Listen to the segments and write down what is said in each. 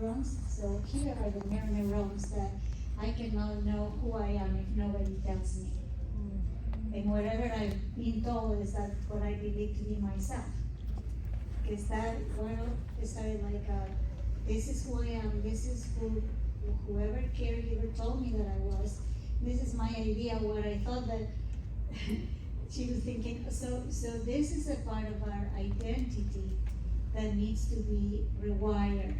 neurons. So here are the mirror neurons that I cannot know who I am if nobody tells me. And whatever I've been told is that what I believe to be myself. Is that, well, it started like, this is who I am, this is whoever caregiver told me that I was, this is my idea, what I thought that she was thinking. So this is a part of our identity that needs to be rewired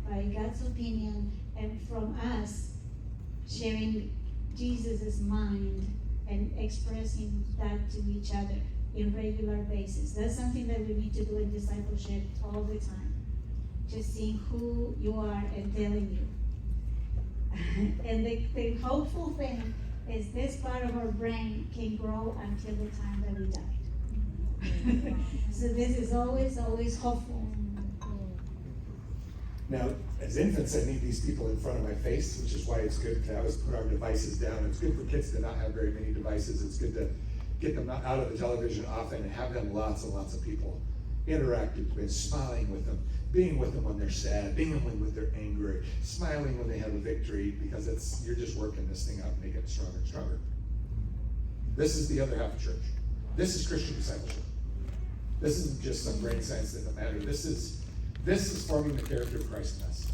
by God's opinion and from us sharing Jesus' mind and expressing that to each other in regular basis. That's something that we need to do in discipleship all the time. Just seeing who you are and telling you. And the hopeful thing is this part of our brain can grow until the time that we die. So this is always, always hopeful. Now, as infants, I need these people in front of my face, which is why it's good to always put our devices down. It's good for kids to not have very many devices. It's good to get them out of the television often and have them lots and lots of people interacting with, smiling with them, being with them when they're sad, being with them when they're angry, smiling when they have a victory, because you're just working this thing out and making it stronger and stronger. This is the other half of church. This is Christian discipleship. This isn't just some brain science that doesn't matter. This is forming the character of Christ in us.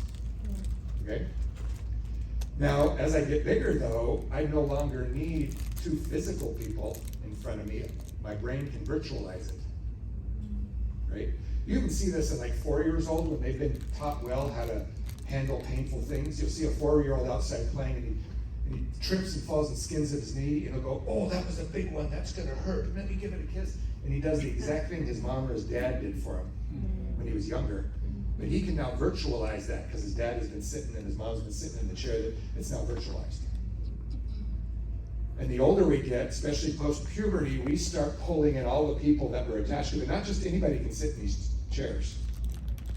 Okay? Now, as I get bigger, though, I no longer need two physical people in front of me. My brain can virtualize it. Right? You can see this in like 4 years old when they've been taught well how to handle painful things. You'll see a 4-year-old outside playing and he trips and falls and skins at his knee, and he'll go, oh, that was a big one, that's gonna hurt, let me give it a kiss. And he does the exact thing his mom or his dad did for him when he was younger. But he can now virtualize that because his dad has been sitting and his mom's been sitting in the chair that it's now virtualized. And the older we get, especially post-puberty, we start pulling in all the people that we're attached to. But not just anybody can sit in these chairs.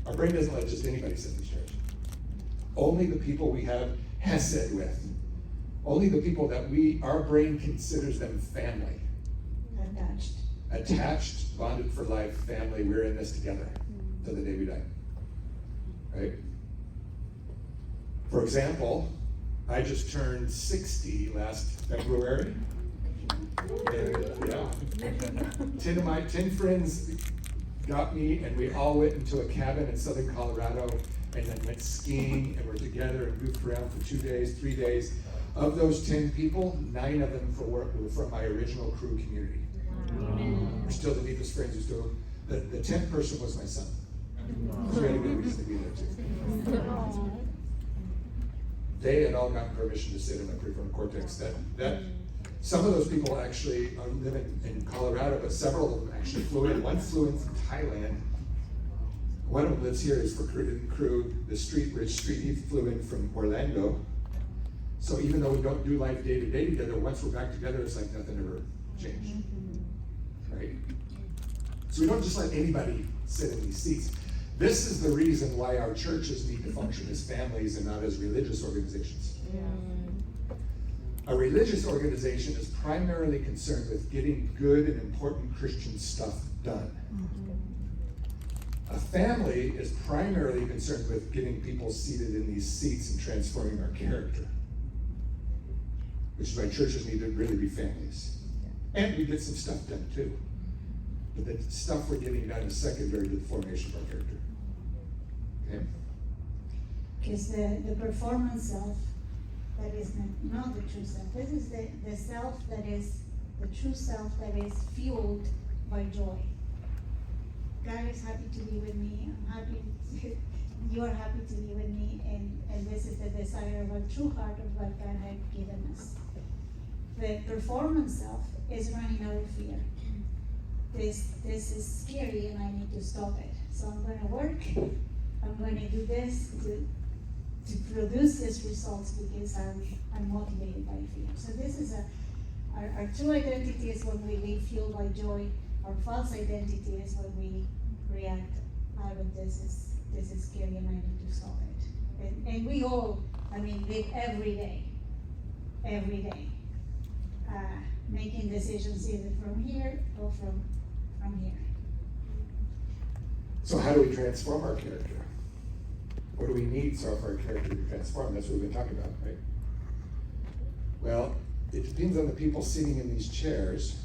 Our brain doesn't let just anybody sit in these chairs. Only the people we have hesed with. Only the people that our brain considers them family. Attached, bonded for life, family, we're in this together till the day we die. Right? For example, I just turned 60 last February. And, yeah. 10 friends got me, and we all went into a cabin in southern Colorado and then went skiing, and we're together and goofed around for 2 days, 3 days. Of those 10 people, 9 of them were from my original crew community. We're still the deepest friends. The 10th person was my son. It's really good reason to be there too. They had all gotten permission to sit in the prefrontal cortex. That some of those people actually live in Colorado, but several of them actually flew in. One flew in from Thailand. One of them lives here is for crew, the Rich Street. He flew in from Orlando. So even though we don't do life day to day together, once we're back together, it's like nothing ever changed. Right? So we don't just let anybody sit in these seats. This is the reason why our churches need to function as families and not as religious organizations. A religious organization is primarily concerned with getting good and important Christian stuff done. A family is primarily concerned with getting people seated in these seats and transforming our character. Which is why churches need to really be families. And we get some stuff done too. But the stuff we're getting done is secondary to the formation of our character. Okay? Because the performance self, that is not the true self. This is the self that is the true self that is fueled by joy. God is happy to be with me. I'm happy. You are happy to be with me, and this is the desire of a true heart of what God has given us. The performance self is running out of fear. This is scary and I need to stop it. So I'm going to work. I'm going to do this to produce these results because I'm motivated by fear. So this is our true identity is when we live fueled by joy. Our false identity is when we react out of this is scary and I need to stop it. And we all, live every day, making decisions either from here or from here. So how do we transform our character? What do we need so for our character to transform? That's what we've been talking about, right? Well, it depends on the people sitting in these chairs.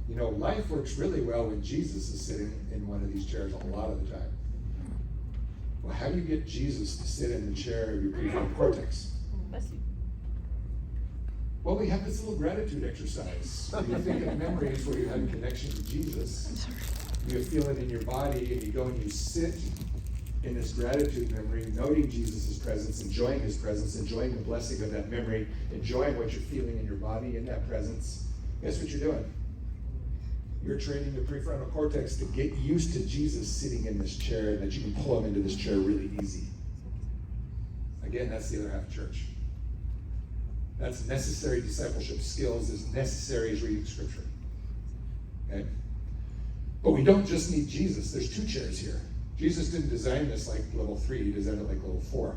You know, life works really well when Jesus is sitting in one of these chairs a lot of the time. Well, how do you get Jesus to sit in the chair of your prefrontal cortex? Well, we have this little gratitude exercise. You think of memories where you have a connection to Jesus. You feel it in your body, and you go and you sit in this gratitude memory, noting Jesus' presence, enjoying his presence, enjoying the blessing of that memory, enjoying what you're feeling in your body in that presence. Guess what you're doing? You're training the prefrontal cortex to get used to Jesus sitting in this chair, and that you can pull him into this chair really easy. Again, that's the other half of church. That's necessary discipleship skills, as necessary as reading scripture. Okay? But we don't just need Jesus. There's two chairs here. Jesus didn't design this like level 3, he designed it like level 4.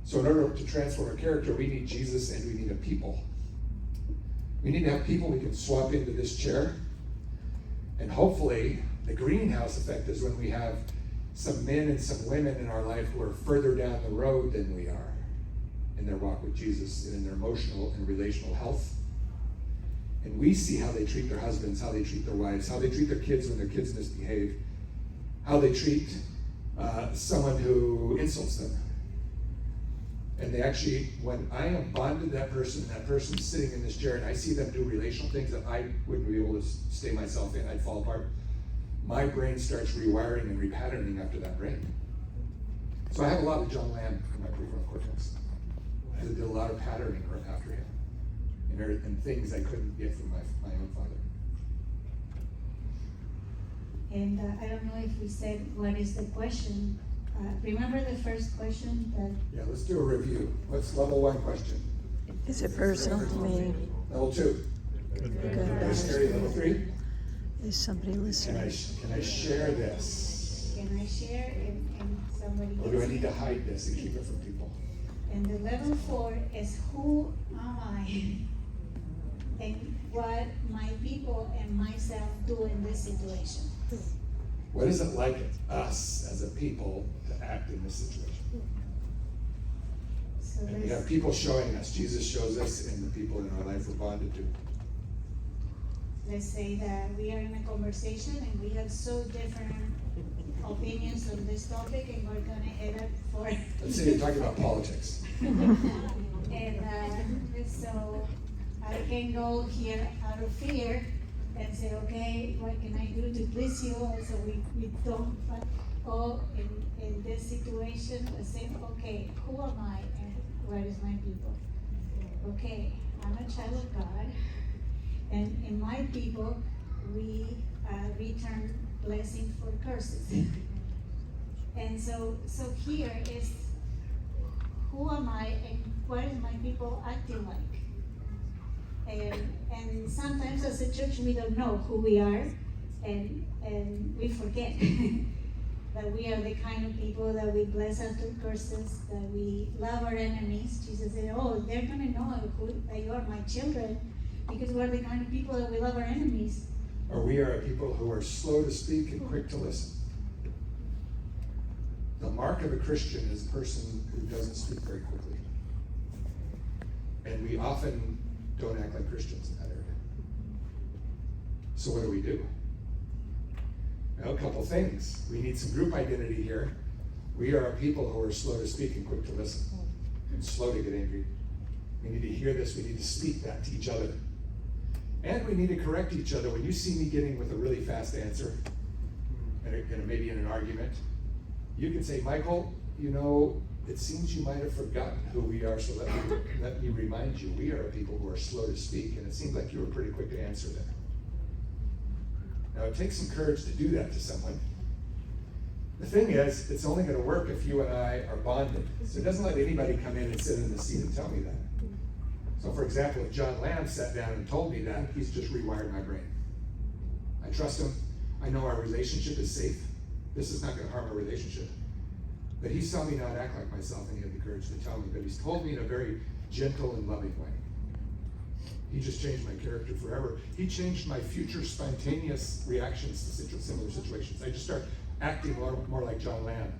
So in order to transform a character, we need Jesus and we need a people. We need to have people we can swap into this chair. And hopefully, the greenhouse effect is when we have some men and some women in our life who are further down the road than we are in their walk with Jesus and in their emotional and relational health. And we see how they treat their husbands, how they treat their wives, how they treat their kids when their kids misbehave, how they treat someone who insults them. And they actually, when I am bonded to that person, and that person's sitting in this chair, and I see them do relational things that I wouldn't be able to stay myself in, I'd fall apart. My brain starts rewiring and repatterning after that brain. So I have a lot of John Lamb in my prefrontal cortex. I did a lot of patterning after him, and things I couldn't get from my own father. And I don't know if we said what is the question. Remember the first question that? Yeah, let's do a review. What's level 1 question? Is it personal to me? Level 2. Good. Scary. Level 3. Is somebody listening? Can I share this? Can I share and somebody? Or do I need to hide this and keep it from people? And the level 4 is who am I? And what my people and myself do in this situation. What is it like us as a people to act in this situation? So And we have people showing us. Jesus shows us, and the people in our life we're bonded to. let's say that we are in a conversation and we have so different opinions on this topic, and we're gonna head up for Let's say you're talking about politics. And so I can go here out of fear and say, okay, what can I do to please you? And so we don't go in this situation and say, okay, who am I and where is my people? Okay, I'm a child of God, and in my people, we return blessing for curses. And so here is, who am I and what is my people acting like? And sometimes as a church we don't know who we are, and we forget that we are the kind of people that we bless after curses, that we love our enemies. Jesus said, oh, they're gonna know that you are my children, because we're the kind of people that we love our enemies. Or we are a people who are slow to speak and quick to listen. The mark of a Christian is a person who doesn't speak very quickly. And we often don't act like Christians in that area. So what do? Well, a couple things. We need some group identity here. We are a people who are slow to speak and quick to listen, and slow to get angry. We need to hear this. We need to speak that to each other. And we need to correct each other. When you see me getting with a really fast answer, and maybe in an argument, you can say, Michael, you know, it seems you might have forgotten who we are, so let me remind you, we are a people who are slow to speak, and it seems like you were pretty quick to answer there. Now, it takes some courage to do that to someone. The thing is, it's only going to work if you and I are bonded. So it doesn't let anybody come in and sit in the seat and tell me that. So for example, if John Lamb sat down and told me that, he's just rewired my brain. I trust him. I know our relationship is safe. This is not going to harm our relationship. But he saw me not act like myself, and he had the courage to tell me. But he's told me in a very gentle and loving way. He just changed my character forever. He changed my future spontaneous reactions to similar situations. I just start acting more like John Lamb.